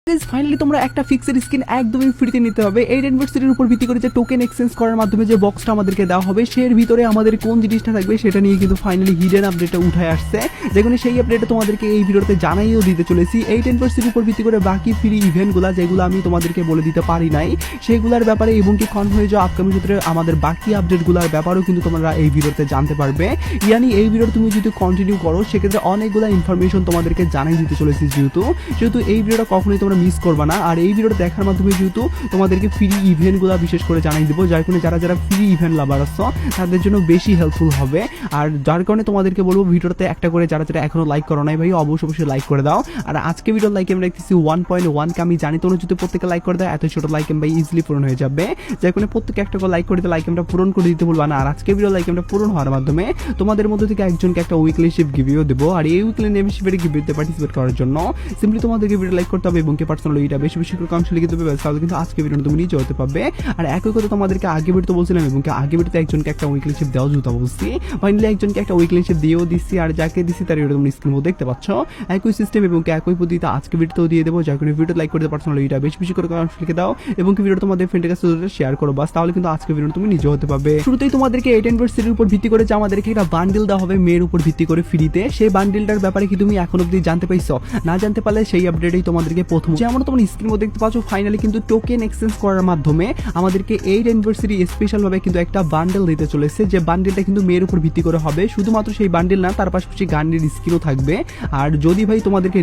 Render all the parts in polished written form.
Finally তোমরা একটা fixed skin একদমই ফ্রিতে নিতে হবে। এই ইউনিভার্সিটির উপর ভিত্তি করে যে টোকেন এক্সচেঞ্জ করার মাধ্যমে যে বক্সটা আমাদেরকে দেওয়া হবে সের ভিতরে আমাদের কোন জিনিসটা থাকবে সেটা নিয়ে কিন্তু ফাইনালি হিডেন আপডেটটা উঠে আসছে, যেখানে সেই আপডেটটা তোমাদেরকে এই ভিডিওতে জানাইও দিতে চলেছি। এই ইউনিভার্সিটির উপর ভিত্তি করে বাকি ফ্রি ইভেন্টগুলো যেগুলো আমি তোমাদেরকে বলে দিতে পারি নাই সেগুলোর ব্যাপারে এবং কি কনফার্ম হয়ে যাও আপকামিং ক্ষেত্রে আমাদের বাকি আপডেটগুলোর ব্যাপারেও কিন্তু তোমরা এই ভিডিওতে জানতে পারবে। ইয়ানি এই ভিডিও তুমি যদি কন্টিনিউ করো সেক্ষেত্রে অনেকগুলো ইনফরমেশন তোমাদেরকে জানাই দিতে চলেছি, যেহেতু এই ভিডিওটা কখনোই তোমরা মিস করবে না। আর এই ভিডিওটা দেখার মাধ্যমে যেহেতু তোমাদেরকে ফ্রি ইভেন্টগুলো বিশেষ করে জানাই দেবো, যার কারণে যারা ফ্রি ইভেন্ট লাভার আছো তাদের জন্য বেশি হেল্পফুল হবে। আর যার কারণে তোমাদেরকে বলবো ভিডিওতে একটা করে যারা এখনো লাইক করো নাই ভাই অবশ্যই লাইক করে দাও। আর আজকে ভিডিওর লাইক আমি রাখতেছি 1.1 কে, আমি জানি তোমরা যদি প্রত্যেকে লাইক করে দাও এত ছোট লাইক ভাই ইজিলি পূরণ হয়ে যাবে, যার কারণে প্রত্যেকে একটা করে লাইক করে দিতে লাইক আমরা পূরণ করে দিতে বলবো না। আর আজকে ভিডিও লাইক আমরা পূরণ হওয়ার মাধ্যমে তোমাদের মধ্যে থেকে একজনকে একটা উইকলি শিপ গিভিও দেবো। আর এই উইকলি মেম্বারশিপের গিভিতে পার্টিসিপেট করার জন্য সিম্পলি তোমাদেরকে ভিডিও লাইক করতে হবে এবং কি পার্সোনালি এটা বেশি করে কমেন্টস লিখে দেবে, তাহলে কিন্তু আজকে ভিডিওটা তুমি নিজে হতে পারবে। আর একই কথা তোমাদেরকে আগে ভিডিওতে বলছিলাম এবং আগে ভিডিওতে একজনকে একটা উইকলি শিপ দেওয়া জুতা বলছি, ফাইনালি একজনকে একটা উইকলি শিপ দিয়েও দিচ্ছি। আর যাকে দিচ্ছি তার ভিডিও তুমি স্ক্রিনে দেখতে পাচ্ছ একই সিস্টেম এবং একই পদ্ধতিতে আজকে ভিডিওতেও দিয়ে দেবো, যার কারণে ভিডিও লাইক করতে পার্সোনালি এটা বেশি করে কমেন্টস লিখে দাও এবং ভিডিও তোমাদের ফ্রেন্ডের কাছে শেয়ার করো, বাস তাহলে কিন্তু আজকে ভিডিও তুমি নিজে হতে পারবে। শুরুতেই তোমাদেরকে এই ইউনিভার্সিটির উপর ভিত্তি করে যে আমাদেরকে একটা বান্ডিল দেওয়া হবে মেয়ের উপর ভিত্তি করে ফ্রিতে, সেই বান্ডিলটার ব্যাপারে কি তুমি এখন অব্দি জানতে পাইছো? না জানতে পারলে সেই আপডেটেই তোমাদেরকে প্রথম যেমন তোমরা স্ক্রিনের মধ্যে দেখতে পাচ্ছ ফাইনালি কিন্তু টোকেন এক্সচেঞ্জ করার মাধ্যমে আমাদেরকে এই ইউনিভার্সিটি স্পেশাল ভাবে কিন্তু একটা বান্ডেল দিতে চলেছে, যে বান্ডেলটা কিন্তু মেয়ের উপর ভিত্তি করে হবে। শুধুমাত্র সেই বান্ডেল না, তার পাশাপাশি গানের স্কিনও থাকবে। আর যদি ভাই তোমাদেরকে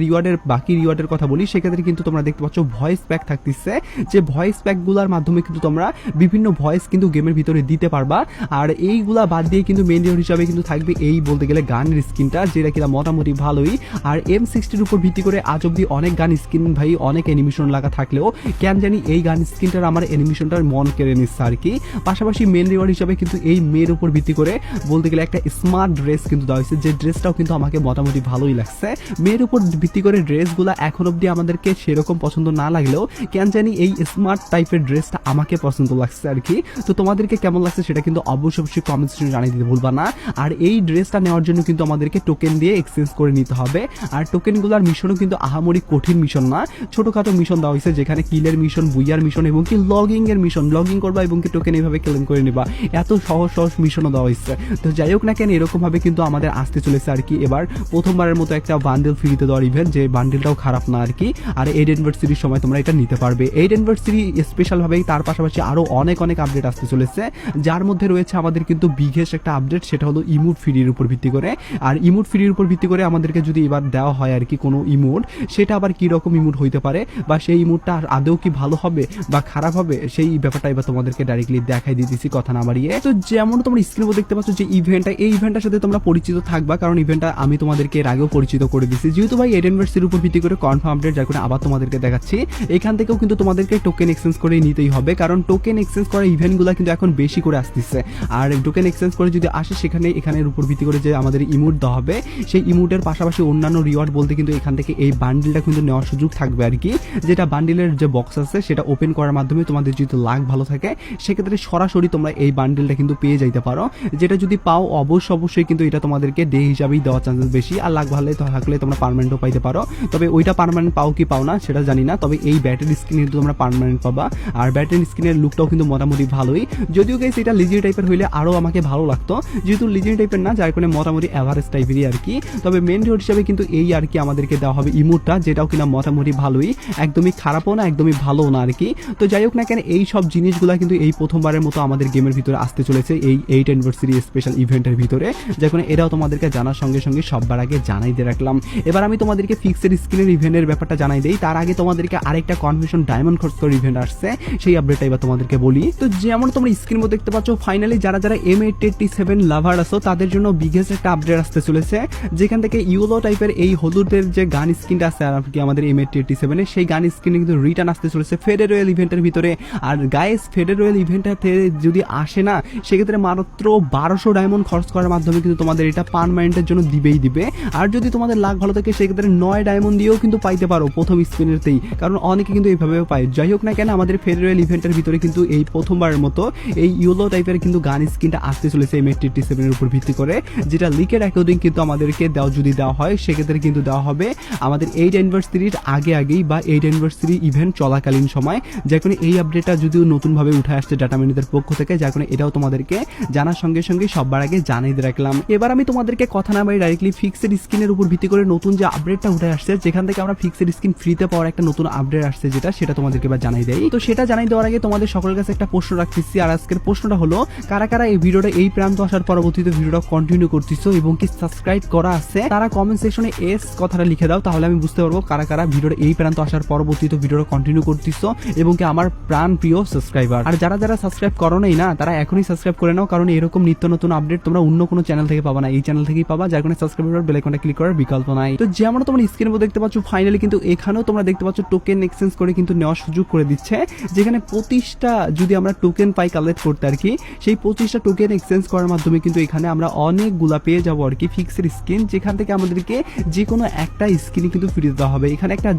বাকি রিওয়ার্ডের কথা বলি সেক্ষেত্রে কিন্তু তোমরা দেখতে পাচ্ছ ভয়েস প্যাক থাকতেছে, যে ভয়েস প্যাকগুলোর মাধ্যমে কিন্তু তোমরা বিভিন্ন ভয়েস কিন্তু গেমের ভিতরে দিতে পারবা। আর এইগুলা বাদ দিয়ে কিন্তু মেন রিওয়ার্ড হিসাবে কিন্তু থাকবে এই বলতে গেলে গানের স্কিনটা, যেটা কিনা মোটামুটি ভালোই। আর M60 উপর ভিত্তি করে আজ অব্দি অনেক গান স্কিন ভাই অনেক অ্যানিমেশন লাগা থাকলেও কেন জানি এই গান স্কিনটার আমার অ্যানিমেশনটার মন কেড়ে নিচ্ছে আর কি। পাশাপাশি মেন রিওয়ার্ড হিসাবে কিন্তু এই মেয়ের উপর ভিত্তি করে বলতে গেলে একটা স্মার্ট ড্রেস কিন্তু দেওয়া হয়েছে, যে ড্রেসটাও কিন্তু আমাকে মোটামুটি ভালোই লাগছে। মেয়ের উপর ভিত্তি করে ড্রেসগুলো এখন অব্দি আমাদেরকে সেরকম পছন্দ না লাগলেও কেন জানি এই স্মার্ট টাইপের ড্রেসটা আমাকে পছন্দ লাগছে আর কি। তো তোমাদেরকে কেমন লাগছে সেটা কিন্তু অবশ্যই কমেন্ট সেকশনে জানিয়ে দিতে ভুলবা না। আর এই ড্রেসটা নেওয়ার জন্য কিন্তু আমাদেরকে টোকেন দিয়ে এক্সচেঞ্জ করে নিতে হবে। আর টোকেনগুলোর মিশনও কিন্তু আহামরি কঠিন মিশন না, ছোটখাটো মিশন দেওয়া হয়েছে, যেখানে কিলের মিশন, বুইয়ার মিশন এবং কি লগিং এর মিশন, লগিং করবা এবং কি টোকেন এইভাবে ক্লেম করে নিবা, এত সহজ মিশনও দেওয়া হয়েছে। তো যাই হোক না কেন এরকম ভাবে কিন্তু আমাদের আসতে চলেছে আর কি এবার প্রথমবারের মতো একটা বান্ডেল ফ্রিতে দেওয়ার ইভেন্ট, যে বান্ডেলটাও খারাপ না আর কি। আর এই ইউনিভার্সিটির সময় তোমরা এটা নিতে পারবে। এই ইউনিভার্সিটি স্পেশাল ভাবে তার পাশাপাশি আরো অনেক আপডেট আসতে চলেছে, যার মধ্যে রয়েছে আমাদের কিন্তু বিগেস্ট একটা আপডেট, সেটা হলো ইমোট ফ্রির উপর ভিত্তি করে। আর ইমোট ফ্রির উপর ভিত্তি করে আমাদেরকে যদি এবার দেওয়া হয় আর কি কোনো ইমোট, সেটা আবার কি রকম ইমোট হইতে পারে বা সেই ইমোটটা আদৌ কি ভালো হবে বা খারাপ হবে সেই ব্যাপারটা এবার তোমাদেরকে ডাইরেক্টলি দেখাই দিতেছি কথা না বাড়িয়ে। তো যেমন তোমরা স্ক্রিনে দেখতে পাচ্ছ যে ইভেন্টটা, এই ইভেন্টটার সাথে তোমরা পরিচিত থাকবা, কারণ ইভেন্টটা আমি তোমাদেরকে এর আগেও পরিচিত করে দিচ্ছি, যেহেতু ভাই এই ইউনিভার্সিটির উপর ভিত্তি করে কনফার্ম আপডেট, যার কারণে আবার তোমাদেরকে দেখাচ্ছি। এখান থেকেও কিন্তু তোমাদেরকে টোকেন এক্সচেঞ্জ করে নিতেই হবে, কারণ টোকেন এক্সচেঞ্জ করা ইভেন্টগুলো কিন্তু এখন বেশি করে আসতেছে। আর টোকেন এক্সচেঞ্জ করে যদি আসে সেখানে এখানের উপর ভিত্তি করে যে আমাদের ইমোট দেওয়া হবে, সেই ইমোটের পাশাপাশি অন্যান্য রিওয়ার্ড বলতে কিন্তু এখান থেকে এই বান্ডিলটা কিন্তু নেওয়ার সুযোগ থাকবে আর কি, যেটা বান্ডিলের যে বক্স আছে সেটা ওপেন করার মাধ্যমে তোমাদের যদি লাক ভালো থাকে সেক্ষেত্রে সরাসরি তোমরা এই বান্ডিলটা কিন্তু পেয়ে যাইতে পারো, যেটা যদি পাও অবশ্যই কিন্তু এটা তোমাদেরকে ডে হিসাবেই দেওয়ার চান্সেস বেশি। আর লাক ভালো থাকলে তোমরা পার্মানেন্টও পাইতে পারো, তবে ওইটা পার্মানেন্ট পাও কি পাও না সেটা জানি না, তবে এই ব্যাটারি স্ক্রিন কিন্তু তোমরা পার্মানেন্ট পাবা। আর ব্যাটারি স্ক্রিনের লুকটাও কিন্তু মোটামুটি ভালোই, যদিও গাইস এটা লিজেন্ড টাইপের হইলে আরো আমাকে ভালো লাগতো, যেহেতু লিজেন্ড টাইপের না, যার কারণে মোটামুটি এভারেজ টাইপেরই আর কি। তবে মেন রিওয়ার্ড হিসাবে কিন্তু এই আর কি আমাদেরকে দেওয়া হবে ইমোটটা, যেটাও কিনা মোটামুটি ভালোই, একদমই খারাপও না একদমই ভালো না আর কি। তো যাই হোক না কেন এই সব জিনিসগুলো কিন্তু এই প্রথমবারের মতো আমাদের গেমের ভিতরে আসতে চলেছে এই 8 অ্যানিভার্সারি স্পেশাল ইভেন্টের ভিতরে, যখন এটাও তোমাদেরকে জানার সঙ্গে সববার আগে জানাই দিয়ে রাখলাম। এবার আমি তোমাদেরকে ফিক্সড স্ক্রিনের ইভেন্টের ব্যাপারটা জানাই দেই, তার আগে তোমাদেরকে আরেকটা কনফিউশন ডায়মন্ড খরচ করে ইভেন্ট আসছে, সেই আপডেটটা এবার তোমাদেরকে বলি। তো যেমন তোমরা স্ক্রিনের মধ্যে দেখতে পাচ্ছ ফাইনালি যারা M887 লাভার আছো তাদের জন্য বিগেস্ট একটা আপডেট আসতে চলেছে, যেখান থেকে ইউলো টাইপের এই হলুদের যে গান স্কিনটা আছে আর কি আমাদের M887 সেই গান স্কিন কিন্তু রিটার্ন আসতে চলেছে ফেডারেল ইভেন্টের ভিতরে। আর গাইস ফেডারেল ইভেন্টটাতে যদি আসে না সেক্ষেত্রে মাত্র 1200 ডায়মন্ড খরচ করার মাধ্যমে কিন্তু তোমাদের এটা পার্মানেন্টের জন্য দিবে। আর যদি তোমাদের লাক ভালো থাকে সেক্ষেত্রে 9 ডায়মন্ড দিয়েও কিন্তু পাইতে পারো প্রথম স্পিনেরতেই, কারণ অনেকে কিন্তু এইভাবে পায়। যাই হোক না কেন আমাদের ফেডারেল ইভেন্টের ভিতরে কিন্তু এই প্রথমবারের মতো এই ইউলো টাইপের কিন্তু গান স্কিনটা আসতে চলেছে M887 এর উপর ভিত্তি করে, যেটা লিকের অ্যাকর্ডিং কিন্তু আমাদেরকে যদি দেওয়া হয় সেক্ষেত্রে কিন্তু দেওয়া হবে আমাদের 8 অ্যানিভার্সারির আগে আগেই বা 8 অ্যানিভার্সারি ইভেন্ট চলাকালীন সময়, যার কারণে এই আপডেটটা যদিও নতুনভাবে উঠে আসছে ডাটা মাইনিংদের পক্ষ থেকে, যার কারণে এটাও তোমাদেরকে জানার সঙ্গে সঙ্গে সবার আগে জানিয়ে রাখলাম। এবার আমি তোমাদেরকে কথা না বলে ডাইরেক্টলি ফিক্সড স্কিনের উপর ভিত্তি করে নতুন যে আপডেটটা উঠে আসছে, যেখান থেকে আমরা ফিক্সড স্কিন ফ্রিতে পাওয়ার একটা নতুন আপডেট আসছে সেটা তোমাদেরকে এবার জানাই দেই। তো সেটা জানাই দেওয়ার আগে তোমাদের সকলের কাছে একটা প্রশ্ন রাখতেছি, আর আজকের প্রশ্নটা হলো কারা কারা এই ভিডিওটা এই প্রান্ত আসার পরবর্তীতে ভিডিওটা কন্টিনিউ করতেছো এবং কি সাবস্ক্রাইব করা আছে, তারা কমেন্ট সেকশনে এস কথাটা লিখে দাও, তাহলে আমি বুঝতে পারবো কারা কারা ভিডিওটা এই প্রান্ত আসার পরবর্তীতে ভিডিওটা কন্টিনিউ করতেছো এবং কি আমার প্রাণ প্রিয় সাবস্ক্রাইবার। আর যারা যারা সাবস্ক্রাইব করো নাই না, তারা এখনই সাবস্ক্রাইব করে নাও, কারণ এরকম নিত্য নতুন আপডেট তোমরা অন্য কোনো চ্যানেল থেকে পাবা না, এই চ্যানেল থেকেই পাবা, যার কারণে সাবস্ক্রাইব করে বেল আইকনটা ক্লিক করার বিকল্প নাই। তো যেমন তোমরা স্ক্রিনের উপর দেখতে পাচ্ছ, ফাইনালি কিন্তু এখানেও তোমরা দেখতে পাচ্ছ টোকেন এক্সচেঞ্জ করে কিন্তু নেওয়ার সুযোগ করে দিচ্ছে, যেখানে 25টা যদি আমরা টোকেন পাই কালেক্ট করতে আর কি, সেই 25টা টোকেন এক্সচেঞ্জ করার মাধ্যমে কিন্তু এখানে আমরা অনেকগুলা পেয়ে যাবো আর কি ফিক্সড স্কিন, যেখান থেকে আমাদেরকে যে কোনো একটা স্কিনই কিন্তু ফ্রি দেওয়া হবে। এখানে একটা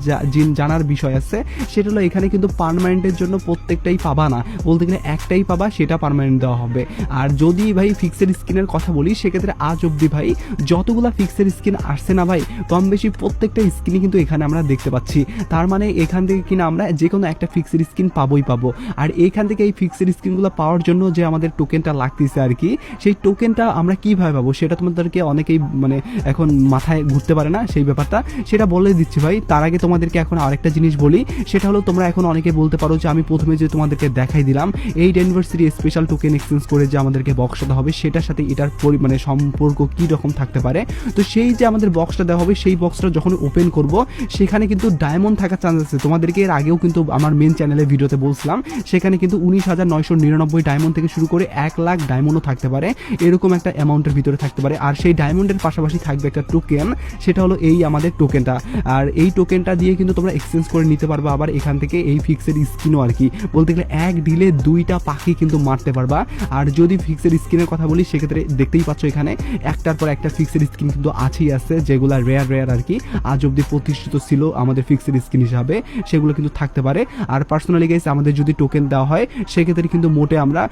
জানার বিষয় আছে, সেটা হলো এখানে কিন্তু পার্মানেন্টের জন্য প্রত্যেকটাই পাবা না, বলতে গেলে একটাই পাবা, সেটা পার্মানেন্ট দেওয়া হবে। আর যদি ভাই ফিক্সড স্কিনের কথা বলি, সেক্ষেত্রে আজ অব্দি ভাই যতগুলা ফিক্সড স্কিন আসছে না ভাই, কম বেশি প্রত্যেকটা স্কিনই কিন্তু এখানে আমরা দেখতে পাচ্ছি। তার মানে এখান থেকে কিনা আমরা যে কোনো একটা ফিক্সড স্কিন পাবোই পাবো। আর এইখান থেকে এই ফিক্সড স্কিনগুলো পাওয়ার জন্য যে আমাদের টোকেনটা লাগতেছে আর কি, সেই টোকেনটা আমরা কিভাবে পাবো সেটা তোমাদেরকে অনেকেই মানে এখন মাথায় ঘুরতে পারে না সেই ব্যাপারটা, সেটা বলে দিচ্ছি ভাই। তার আগে তোমাদেরকে এখন আরেকটা জিনিস বলি, সেটা হলো তোমরা এখন অনেকে বলতে পারো যে আমি প্রথমে যে তোমাদেরকে দেখাই দিলাম 8 অ্যানিভার্সারি স্পেশাল টোকেন এক্সচেঞ্জ করে যে আমাদেরকে বক্সটা হবে, সেটার সাথে এটার পরিমাণে সম্পর্ক কি রকম থাকতে পারে। তো সেই যে আমাদের বক্সটা দেওয়া হবে, সেই বক্সটা যখন ওপেন করব, সেখানে কিন্তু ডায়মন্ড থাকার চান্স আছে। তোমাদেরকে এর আগেও কিন্তু আমার মেন চ্যানেলে ভিডিওতে বলছিলাম, সেখানে কিন্তু 19,999 ডায়মন্ড থেকে শুরু করে 1 লাখ ডায়মন্ডও থাকতে পারে, এরকম একটা অ্যামাউন্টের ভিতরে থাকতে পারে। আর সেই ডায়মন্ডের পাশাপাশি থাকবে একটা টোকেন, সেটা হলো এই আমাদের টোকেনটা। আর এই টোকেনটা দিয়ে কিন্তু তোমরা এক্সচেঞ্জ করে নিতে পারবা আবার এখান থেকে এই ফিক্সড স্কিনও আর কি, বলতে গেলে এক ডিলে 2টা পাখি কিন্তু মারতে পারবা। আর যদি ফিক্সড স্কিনের কথা বলি, সেক্ষেত্রে দেখতেই পাচ্ছ এখানে একটার পর একটা ফিক্সড স্কিন কিন্তু আছেই আছে, যেগুলো রেয়ার আর কি, আজ অব্দি প্রতিষ্ঠিত ছিল আমাদের ফিক্সড স্কিন হিসাবে, সেগুলো কিন্তু থাকতে পারে। আর পার্সোনালি গাইস, আমাদের যদি টোকেন দেওয়া হয়, সেক্ষেত্রে কিন্তু মোটে আমরা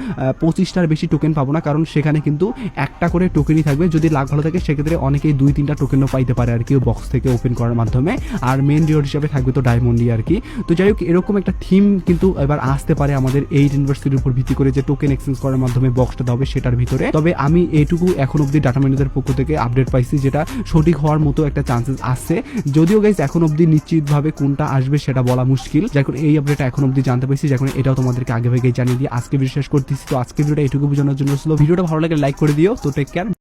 25টার বেশি টোকেন পাবো না, কারণ সেখানে কিন্তু একটা করে টোকেনই থাকবে। যদি লাখ ভালো থাকে, সেক্ষেত্রে অনেকেই 2-3টা টোকেনও পাইতে পারে আর কি বক্স থেকে ওপেন করার মাধ্যমে। আর মেন রিওয়ার্ড হিসাবে থাকবে তো ডায়মন্ডই আর কি। তো যাই হোক, এরকম একটা থিম কিন্তু এবার আসতে পারে আমাদের 8 ইউনিভার্সিটির উপর ভিত্তি করে, যে টোকেন এক্সচেঞ্জ করার মাধ্যমে বক্সটা দেওয়া হবে সেটার ভিতরে। তবে আমি এইটুকু এখন অব্দি ডাটা মাইনিংদের পক্ষ থেকে আপডেট পাইছি, যেটা সঠিক হওয়ার মতো একটা চান্সেস আছে, যদিও গাইস এখন অব্দি নিশ্চিতভাবে কোনটা আসবে সেটা বলা মুশকিল। যার কারণে এই আপডেটটা এখন অব্দি জানতে পারছি, যার কারণে এটাও তোমাদেরকে আগে ভাগেই জানিয়ে দিয়ে আজকে বিশ্বাস করতেছি। তো আজকে ভিডিওটা এটুকু বোঝানোর জন্য ছিল। ভিডিওটা ভালো লাগে লাইক করে দিও। তো টেক কেয়ার।